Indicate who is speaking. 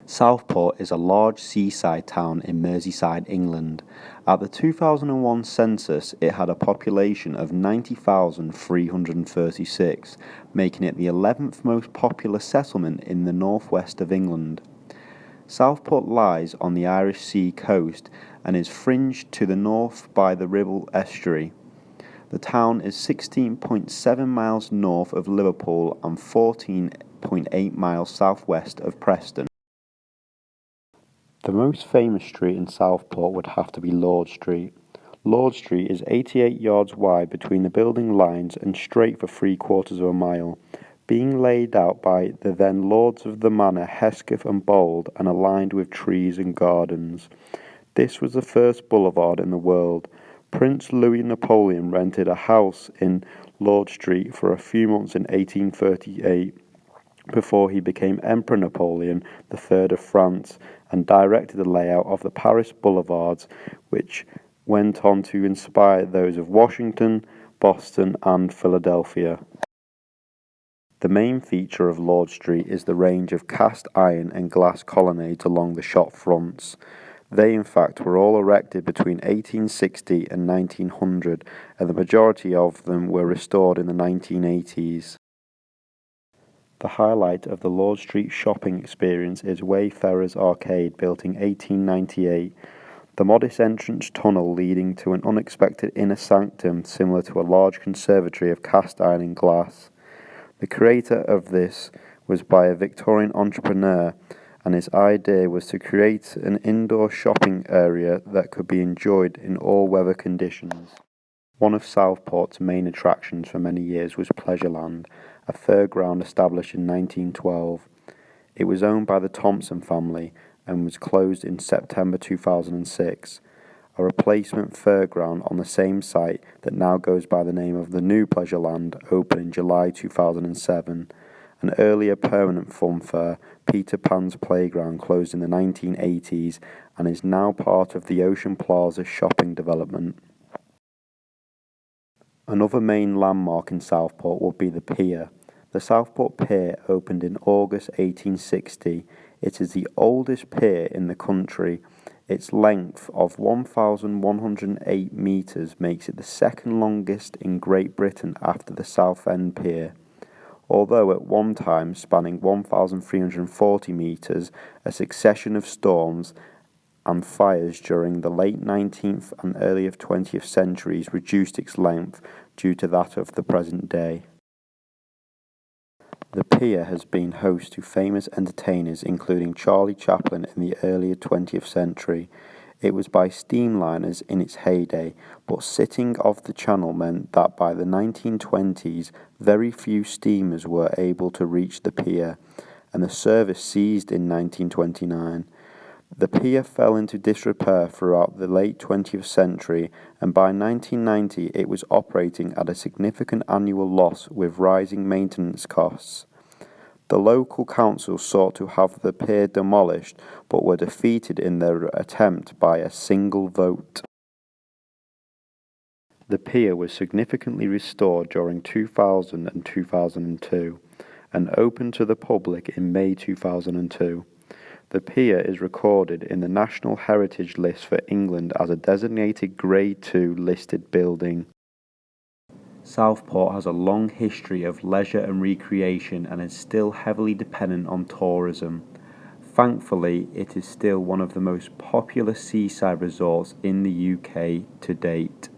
Speaker 1: Southport is a large seaside town in Merseyside, England. At the 2001 census, it had a population of 90,336, making it the 11th most populous settlement in the northwest of England. Southport lies on the Irish Sea coast and is fringed to the north by the Ribble estuary. The town is 16.7 miles north of Liverpool and 14.8 miles southwest of Preston. The most famous street in Southport would have to be Lord Street. Lord Street is 88 yards wide between the building lines and straight for 3/4 of a mile, being laid out by the then Lords of the Manor Hesketh and Bold and aligned with trees and gardens. This was the first boulevard in the world. Prince Louis Napoleon rented a house in Lord Street for a few months in 1838 before he became Emperor Napoleon III of France and directed the layout of the Paris boulevards, which went on to inspire those of Washington, Boston, and Philadelphia. The main feature of Lord Street is the range of cast iron and glass colonnades along the shop fronts. They, in fact, were all erected between 1860 and 1900, and the majority of them were restored in the 1980s. The highlight of the Lord Street shopping experience is Wayfarers Arcade, built in 1898. The modest entrance tunnel leading to an unexpected inner sanctum similar to a large conservatory of cast iron and glass. The creator of this was by a Victorian entrepreneur, and his idea was to create an indoor shopping area that could be enjoyed in all weather conditions. One of Southport's main attractions for many years was Pleasureland, a fairground established in 1912. It was owned by the Thompson family and was closed in September 2006. A replacement fairground on the same site that now goes by the name of the new Pleasureland opened in July 2007. An earlier permanent fun fair, Peter Pan's Playground, closed in the 1980s and is now part of the Ocean Plaza shopping development. Another main landmark in Southport would be the pier. The Southport Pier opened in August 1860. It is the oldest pier in the country. Its length of 1,108 metres makes it the second longest in Great Britain after the Southend Pier. Although at one time spanning 1,340 metres, a succession of storms and fires during the late 19th and early 20th centuries reduced its length due to that of the present day. The pier has been host to famous entertainers including Charlie Chaplin in the earlier 20th century. It was by steamliners in its heyday, but sitting off the channel meant that by the 1920s very few steamers were able to reach the pier, and the service ceased in 1929. The pier fell into disrepair throughout the late 20th century, and by 1990 it was operating at a significant annual loss with rising maintenance costs. The local council sought to have the pier demolished, but were defeated in their attempt by a single vote. The pier was significantly restored during 2000 and 2002, and opened to the public in May 2002. The pier is recorded in the National Heritage List for England as a designated Grade 2 listed building. Southport has a long history of leisure and recreation and is still heavily dependent on tourism. Thankfully, it is still one of the most popular seaside resorts in the UK to date.